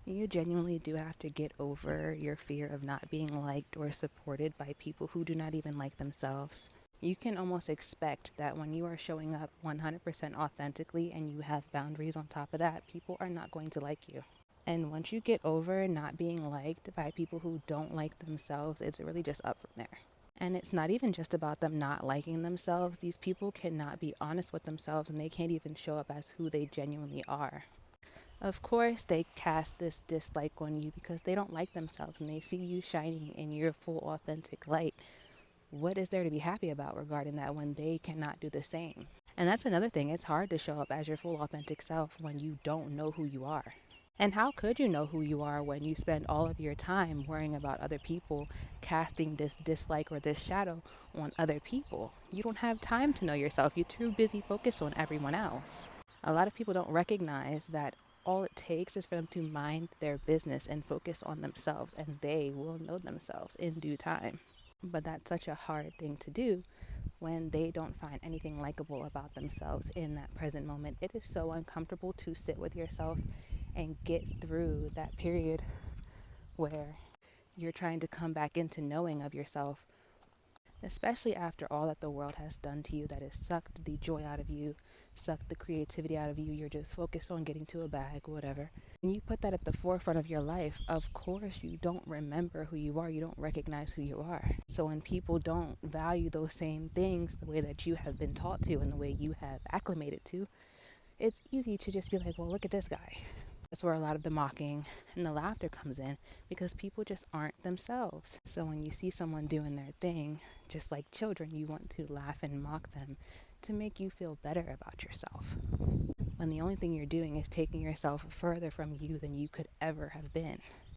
You genuinely do have to get over your fear of not being liked or supported by people who do not even like themselves. You can almost expect that when you are showing up 100% authentically and you have boundaries on top of that, people are not going to like you. And once you get over not being liked by people who don't like themselves, it's really just up from there. And it's not even just about them not liking themselves. These people cannot be honest with themselves and they can't even show up as who they genuinely are. Of course, they cast this dislike on you because they don't like themselves and they see you shining in your full authentic light. What is there to be happy about regarding that when they cannot do the same? And that's another thing. It's hard to show up as your full authentic self when you don't know who you are. And how could you know who you are when you spend all of your time worrying about other people, casting this dislike or this shadow on other people? You don't have time to know yourself. You're too busy focused on everyone else. A lot of people don't recognize that all it takes is for them to mind their business and focus on themselves, and they will know themselves in due time. But that's such a hard thing to do when they don't find anything likable about themselves in that present moment. It is so uncomfortable to sit with yourself and get through that period where you're trying to come back into knowing of yourself, especially after all that the world has done to you, that has sucked the joy out of you, sucked the creativity out of you. You're just focused on getting to a bag, whatever. When you put that at the forefront of your life, of course you don't remember who you are. You don't recognize who you are. So when people don't value those same things the way that you have been taught to and the way you have acclimated to, it's easy to just be like, well, look at this guy. That's where a lot of the mocking and the laughter comes in because people just aren't themselves. So when you see someone doing their thing, just like children, you want to laugh and mock them to make you feel better about yourself. When the only thing you're doing is taking yourself further from you than you could ever have been.